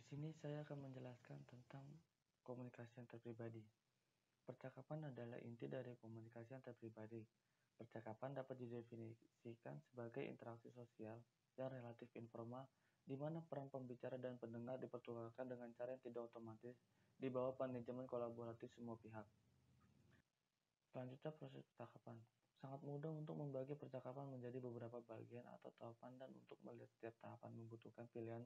sini saya akan menjelaskan tentang komunikasi antar pribadi. Percakapan adalah inti dari komunikasi antar pribadi. Percakapan dapat didefinisikan sebagai interaksi sosial yang relatif informal, di mana peran pembicara dan pendengar dipertukarkan dengan cara yang tidak otomatis di bawah manajemen kolaboratif semua pihak. Selanjutnya, proses percakapan. Sangat mudah untuk membagi percakapan menjadi beberapa bagian atau tahapan, dan untuk melihat setiap tahapan membutuhkan pilihan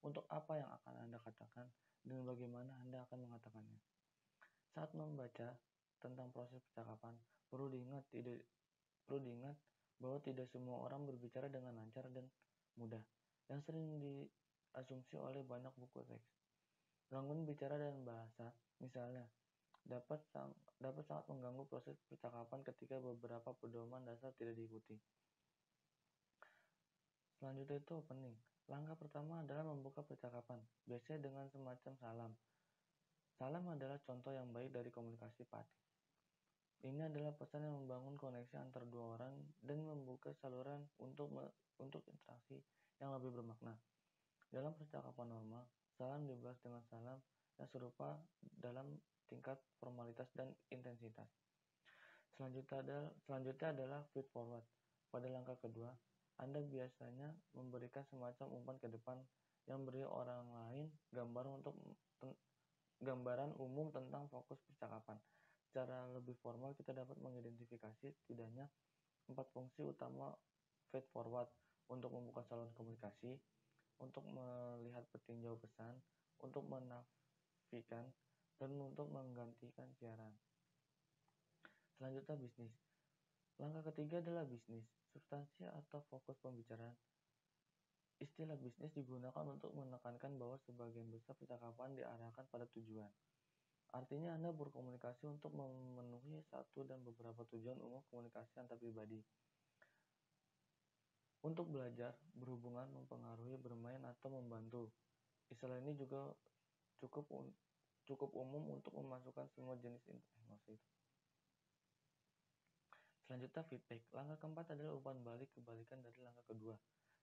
untuk apa yang akan Anda katakan dan bagaimana Anda akan mengatakannya. Saat membaca tentang proses percakapan, perlu diingat bahwa tidak semua orang berbicara dengan lancar dan mudah, yang sering diasumsi oleh banyak buku teks. Gangguan bicara dan bahasa, misalnya, dapat sangat mengganggu proses percakapan ketika beberapa pedoman dasar tidak diikuti. Selanjutnya itu opening. Langkah pertama adalah membuka percakapan, biasanya dengan semacam salam. Salam adalah contoh yang baik dari komunikasi patif. Ini adalah pesan yang membangun koneksi antar dua orang dan membuka saluran untuk interaksi yang lebih bermakna. Dalam percakapan normal, salam dibalas dengan salam yang serupa dalam tingkat formalitas dan intensitas. Selanjutnya adalah feed forward. Pada langkah kedua, Anda biasanya memberikan semacam umpan ke depan yang beri orang lain gambaran umum tentang fokus percakapan. Secara lebih formal, kita dapat mengidentifikasi setidaknya 4 fungsi utama feed forward: untuk membuka saluran komunikasi, untuk melihat petinjau pesan, untuk menafikan, dan untuk menggantikan siaran. Selanjutnya, bisnis. Langkah ketiga adalah bisnis, substansi atau fokus pembicaraan. Istilah bisnis digunakan untuk menekankan bahwa sebagian besar percakapan diarahkan pada tujuan. Artinya Anda berkomunikasi untuk memenuhi satu dan beberapa tujuan umum komunikasi antar pribadi. Untuk belajar, berhubungan, mempengaruhi, bermain, atau membantu. Istilah ini juga cukup umum untuk memasukkan semua jenis emosi. Selanjutnya, feedback. Langkah keempat adalah umpan balik, kebalikan dari langkah kedua.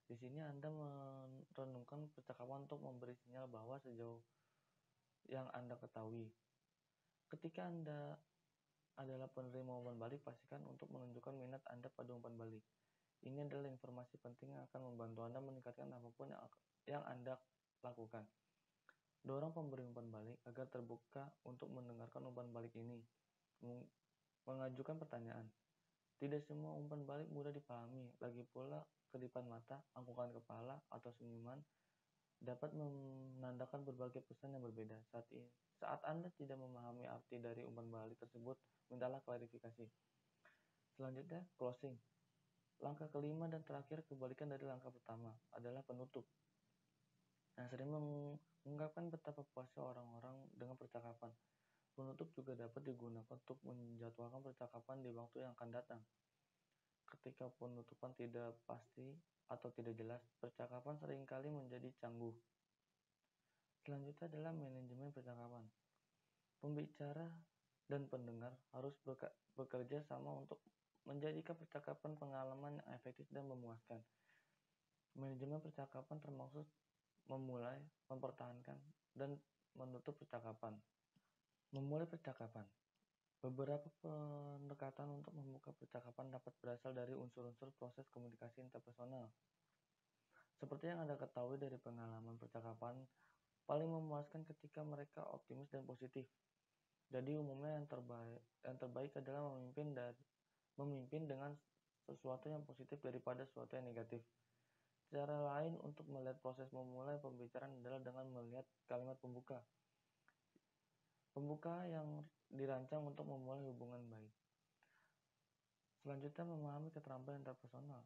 Di sini Anda merenungkan percakapan untuk memberi sinyal bahwa sejauh yang Anda ketahui. Ketika Anda adalah penerima umpan balik, pastikan untuk menunjukkan minat Anda pada umpan balik. Ini adalah informasi penting yang akan membantu Anda meningkatkan apapun yang Anda lakukan. Dorong pemberi umpan balik agar terbuka untuk mendengarkan umpan balik ini. Mengajukan pertanyaan. Tidak semua umpan balik mudah dipahami. Lagi pula, kedipan mata, angkukan kepala, atau senyuman dapat menandakan berbagai pesan yang berbeda. Saat Anda tidak memahami arti dari umpan balik tersebut, mintalah klarifikasi. Selanjutnya, closing. Langkah kelima dan terakhir, kebalikan dari langkah pertama, adalah penutup. Yang sering mengungkapkan betapa puasnya orang-orang dengan percakapan. Penutup juga dapat digunakan untuk menjadwalkan percakapan di waktu yang akan datang. Ketika penutupan tidak pasti atau tidak jelas, percakapan seringkali menjadi cangguh. Selanjutnya adalah manajemen percakapan. Pembicara dan pendengar harus bekerja sama untuk menjadikan percakapan pengalaman yang efektif dan memuaskan. Manajemen percakapan termasuk memulai, mempertahankan, dan menutup percakapan. Memulai percakapan. Beberapa pendekatan untuk membuka percakapan dapat berasal dari unsur-unsur proses komunikasi interpersonal. Seperti yang Anda ketahui dari pengalaman percakapan, paling memuaskan ketika mereka optimis dan positif. Jadi umumnya yang terbaik adalah memimpin dengan sesuatu yang positif daripada sesuatu yang negatif. Cara lain untuk melihat proses memulai pembicaraan adalah dengan melihat kalimat pembuka. Pembuka yang dirancang untuk memulai hubungan baik. Selanjutnya, memahami keterampilan interpersonal.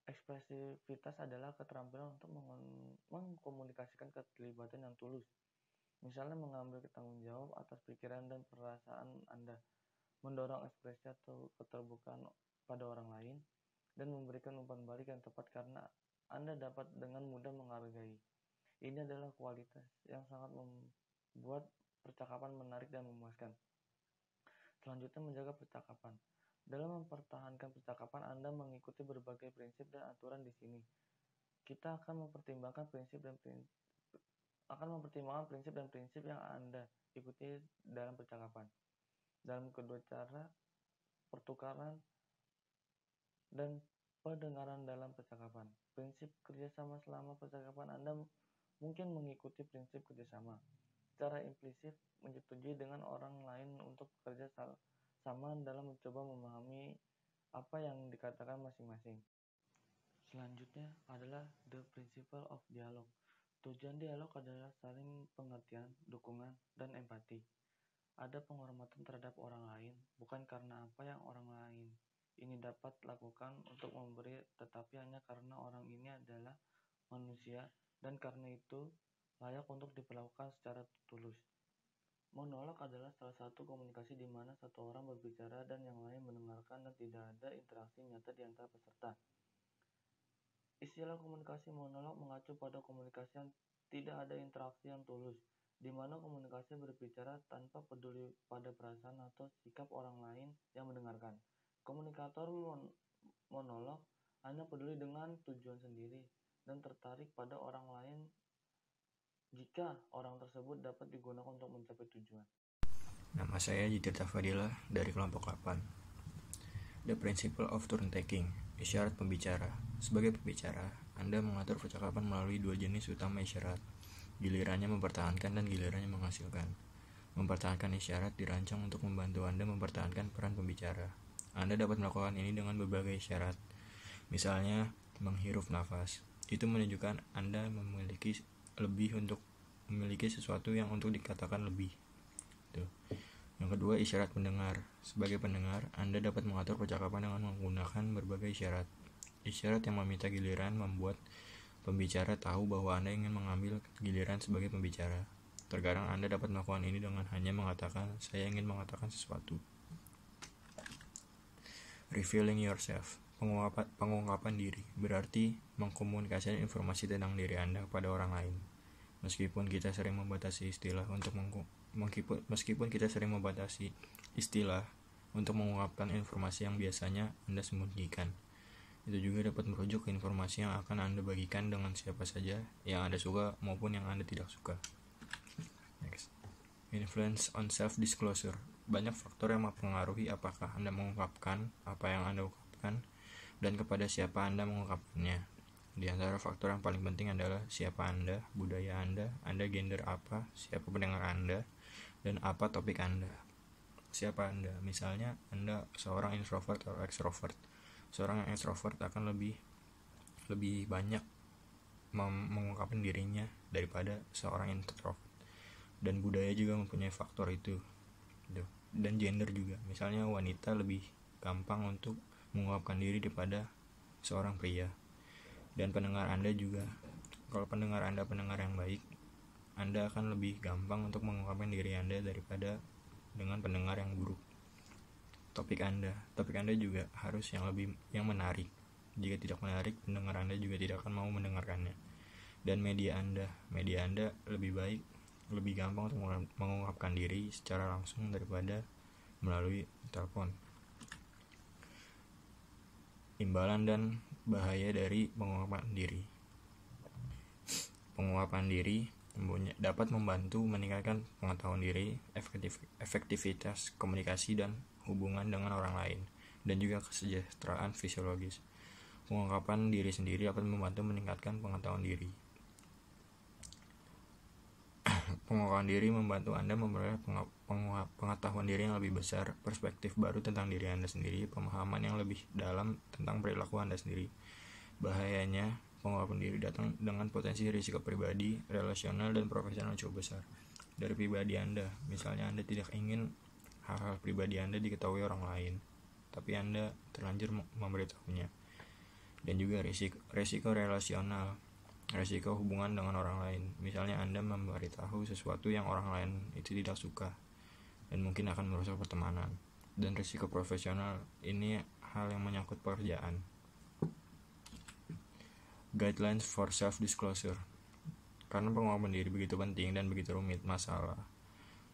Ekspresivitas adalah keterampilan untuk mengkomunikasikan keterlibatan yang tulus. Misalnya mengambil tanggung jawab atas pikiran dan perasaan Anda, mendorong ekspresi atau keterbukaan pada orang lain, dan memberikan umpan balik yang tepat karena Anda dapat dengan mudah menghargai. Ini adalah kualitas yang sangat membuat percakapan menarik dan memuaskan. Selanjutnya, menjaga percakapan. Dalam mempertahankan percakapan, Anda mengikuti berbagai prinsip dan aturan di sini. Kita akan mempertimbangkan prinsip akan mempertimbangkan prinsip dan prinsip yang Anda ikuti dalam percakapan. Dalam kedua cara, pertukaran dan pendengaran dalam percakapan. Prinsip kerjasama selama percakapan Anda mungkin mengikuti prinsip kerjasama. Secara implisit menyetujui dengan orang lain untuk bekerja sama dalam mencoba memahami apa yang dikatakan masing-masing. Selanjutnya adalah the principle of dialogue. Tujuan dialog adalah saling pengertian, dukungan, dan empati. Ada penghormatan terhadap orang lain, bukan karena apa yang orang lain ini dapat lakukan untuk memberi, tetapi hanya karena orang ini adalah manusia, dan karena itu layak untuk diperlakukan secara tulus. Monolog adalah salah satu komunikasi di mana satu orang berbicara dan yang lain mendengarkan dan tidak ada interaksi nyata di antara peserta. Istilah komunikasi monolog mengacu pada komunikasi yang tidak ada interaksi yang tulus, di mana komunikasi berbicara tanpa peduli pada perasaan atau sikap orang lain yang mendengarkan. Komunikator monolog hanya peduli dengan tujuan sendiri dan tertarik pada orang lain jika orang tersebut dapat digunakan untuk mencapai tujuan. Nama saya Jitirta Fadila dari kelompok 8. The Principle of Turn Taking, isyarat pembicara. Sebagai pembicara, Anda mengatur percakapan melalui dua jenis utama isyarat, gilirannya mempertahankan dan gilirannya menghasilkan. Mempertahankan isyarat dirancang untuk membantu Anda mempertahankan peran pembicara. Anda dapat melakukan ini dengan berbagai isyarat. Misalnya, menghirup nafas. Itu menunjukkan Anda memiliki sesuatu yang untuk dikatakan lebih. Yang kedua, isyarat pendengar. Sebagai pendengar, Anda dapat mengatur percakapan dengan menggunakan berbagai isyarat. Isyarat yang meminta giliran membuat pembicara tahu bahwa Anda ingin mengambil giliran sebagai pembicara. Terkadang Anda dapat melakukan ini dengan hanya mengatakan, "Saya ingin mengatakan sesuatu." Revealing yourself. Pengungkapan diri berarti mengkomunikasikan informasi tentang diri Anda kepada orang lain. Meskipun kita sering membatasi istilah untuk mengungkapkan informasi yang biasanya Anda sembunyikan, itu juga dapat merujuk ke informasi yang akan Anda bagikan dengan siapa saja yang Anda suka maupun yang Anda tidak suka. Next. Influence on self-disclosure. Banyak faktor yang mempengaruhi apakah Anda mengungkapkan apa yang Anda ungkapkan dan kepada siapa Anda mengungkapkannya. Di antara faktor yang paling penting adalah siapa Anda, budaya Anda gender apa, siapa pendengar Anda, dan apa topik Anda. Siapa Anda? Misalnya, Anda seorang introvert atau extrovert. Seorang yang extrovert akan lebih banyak mengungkapkan dirinya daripada seorang introvert. Dan budaya juga mempunyai faktor itu. Dan gender juga. Misalnya, wanita lebih gampang untuk mengungkapkan diri daripada seorang pria. Dan pendengar Anda juga. Kalau pendengar Anda pendengar yang baik, Anda akan lebih gampang untuk mengungkapkan diri Anda daripada dengan pendengar yang buruk. Topik Anda juga harus yang menarik. Jika tidak menarik, pendengar Anda juga tidak akan mau mendengarkannya. Dan media Anda lebih gampang untuk mengungkapkan diri secara langsung daripada melalui telepon. Imbalan dan bahaya dari pengungkapan diri. Pengungkapan diri dapat membantu meningkatkan pengetahuan diri, efektivitas komunikasi dan hubungan dengan orang lain, dan juga kesejahteraan fisiologis. Pengungkapan diri sendiri dapat membantu meningkatkan pengetahuan diri. Pengungkapan diri membantu Anda memperoleh pengetahuan diri yang lebih besar, perspektif baru tentang diri Anda sendiri, pemahaman yang lebih dalam tentang perilaku Anda sendiri. Bahayanya, pengungkapan diri datang dengan potensi risiko pribadi, relasional, dan profesional cukup besar. Dari pribadi Anda, misalnya Anda tidak ingin hal-hal pribadi Anda diketahui orang lain, tapi Anda terlanjur memberitahunya. Dan juga risiko relasional, risiko hubungan dengan orang lain. Misalnya Anda memberitahu sesuatu yang orang lain itu tidak suka dan mungkin akan merusak pertemanan. Dan risiko profesional, ini hal yang menyangkut pekerjaan. Guidelines for self-disclosure. Karena pengungkapan diri begitu penting dan begitu rumit masalah,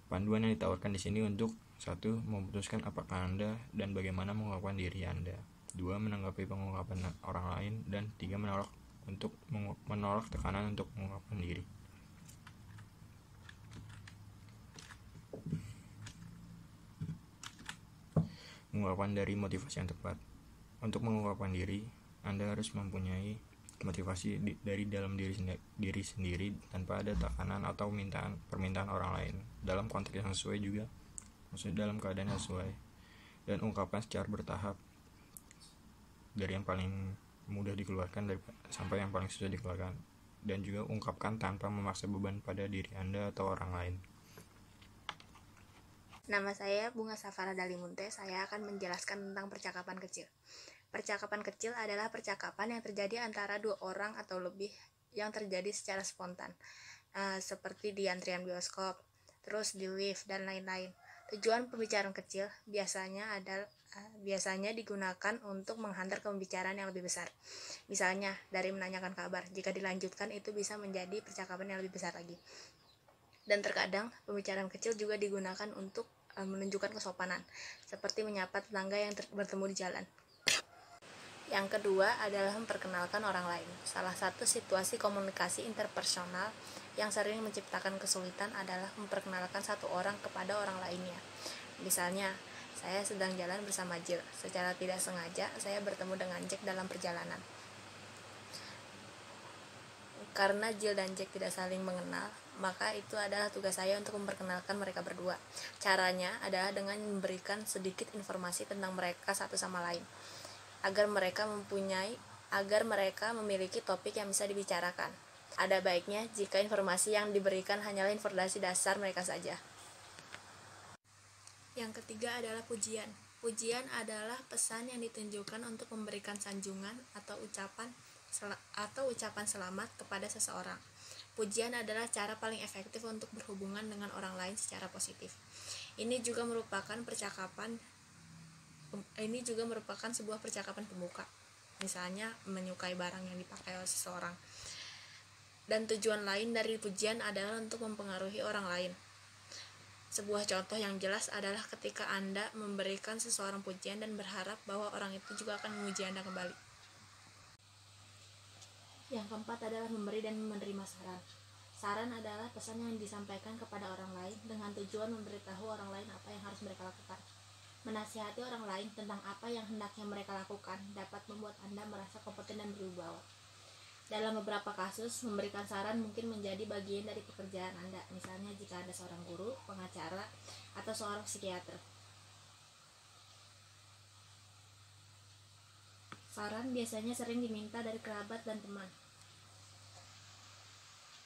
panduan yang ditawarkan di sini untuk 1. Memutuskan apakah Anda dan bagaimana mengungkapkan diri Anda. 2. Menanggapi pengungkapan orang lain. Dan 3. Menolak tekanan untuk mengungkapkan diri. Ungkapan dari motivasi yang tepat. Untuk mengungkapkan diri, Anda harus mempunyai motivasi dari dalam diri sendiri tanpa ada tekanan atau permintaan orang lain, dalam konteks yang sesuai juga, maksudnya dalam keadaan yang sesuai, dan ungkapkan secara bertahap dari yang paling mudah dikeluarkan sampai yang paling susah dikeluarkan, dan juga ungkapkan tanpa memaksa beban pada diri Anda atau orang lain. Nama saya Bunga Safara Dalimunte. Saya akan menjelaskan tentang percakapan kecil. Percakapan kecil adalah percakapan yang terjadi antara dua orang atau lebih yang terjadi secara spontan, seperti di antrian bioskop, terus di lift, dan lain-lain. Tujuan pembicaraan kecil biasanya digunakan untuk menghantar ke pembicaraan yang lebih besar. Misalnya, dari menanyakan kabar, jika dilanjutkan itu bisa menjadi percakapan yang lebih besar lagi. Dan terkadang pembicaraan kecil juga digunakan untuk menunjukkan kesopanan, seperti menyapa tetangga yang bertemu di jalan. Yang kedua adalah memperkenalkan orang lain. Salah satu situasi komunikasi interpersonal yang sering menciptakan kesulitan adalah memperkenalkan satu orang kepada orang lainnya. Misalnya, saya sedang jalan bersama Jill. Secara tidak sengaja, saya bertemu dengan Jack dalam perjalanan. Karena Jill dan Jack tidak saling mengenal, maka itu adalah tugas saya untuk memperkenalkan mereka berdua. Caranya adalah dengan memberikan sedikit informasi tentang mereka satu sama lain, agar mereka memiliki topik yang bisa dibicarakan. Ada baiknya jika informasi yang diberikan hanyalah informasi dasar mereka saja. Yang ketiga adalah pujian. Pujian adalah pesan yang ditunjukkan untuk memberikan sanjungan atau ucapan selamat kepada seseorang. Pujian adalah cara paling efektif untuk berhubungan dengan orang lain secara positif. Ini juga merupakan sebuah percakapan pembuka. Misalnya, menyukai barang yang dipakai oleh seseorang. Dan tujuan lain dari pujian adalah untuk mempengaruhi orang lain. Sebuah contoh yang jelas adalah ketika Anda memberikan seseorang pujian dan berharap bahwa orang itu juga akan memuji Anda kembali. Yang keempat adalah memberi dan menerima saran. Saran adalah pesan yang disampaikan kepada orang lain dengan tujuan memberitahu orang lain apa yang harus mereka lakukan. Menasihati orang lain tentang apa yang hendaknya mereka lakukan dapat membuat Anda merasa kompeten dan berwibawa. Dalam beberapa kasus, memberikan saran mungkin menjadi bagian dari pekerjaan Anda, misalnya jika Anda seorang guru, pengacara, atau seorang psikiater. Saran biasanya sering diminta dari kerabat dan teman.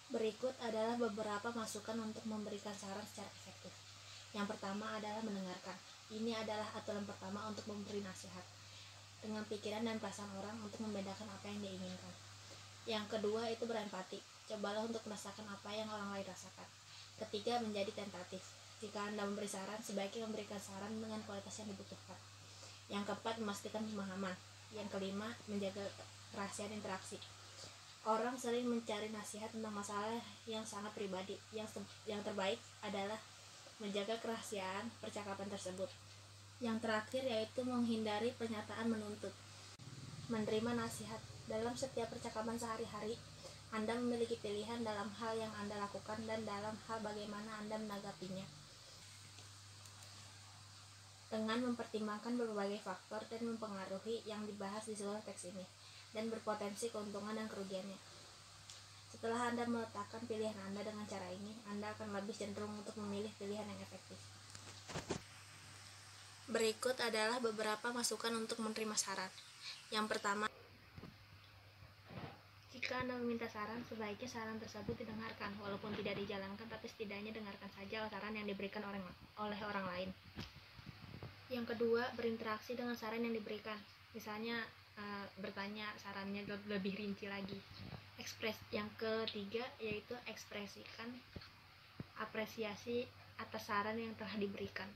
Berikut adalah beberapa masukan untuk memberikan saran secara efektif. Yang pertama adalah mendengarkan. Ini adalah aturan pertama untuk memberi nasihat, dengan pikiran dan perasaan orang untuk membedakan apa yang dia inginkan. Yang kedua itu berempati. Cobalah untuk merasakan apa yang orang lain rasakan. Ketiga, menjadi tentatif. Jika Anda memberi saran, sebaiknya memberikan saran dengan kualitas yang dibutuhkan. Yang keempat, memastikan pemahaman. Yang kelima, menjaga kerahasiaan interaksi. Orang sering mencari nasihat tentang masalah yang sangat pribadi. Yang terbaik adalah menjaga kerahasiaan percakapan tersebut. Yang terakhir yaitu menghindari pernyataan menuntut. Menerima nasihat. Dalam setiap percakapan sehari-hari, Anda memiliki pilihan dalam hal yang Anda lakukan dan dalam hal bagaimana Anda menanggapinya. Dengan mempertimbangkan berbagai faktor dan mempengaruhi yang dibahas di seluruh teks ini, dan berpotensi keuntungan dan kerugiannya. Setelah Anda meletakkan pilihan Anda dengan cara ini, Anda akan lebih cenderung untuk memilih pilihan yang efektif. Berikut adalah beberapa masukan untuk menerima saran. Yang pertama, jika Anda meminta saran, sebaiknya saran tersebut didengarkan, walaupun tidak dijalankan, tapi setidaknya dengarkan saja saran yang diberikan oleh orang lain. Yang kedua, berinteraksi dengan saran yang diberikan. Misalnya, bertanya sarannya lebih rinci lagi. Yang ketiga, yaitu ekspresikan apresiasi atas saran yang telah diberikan.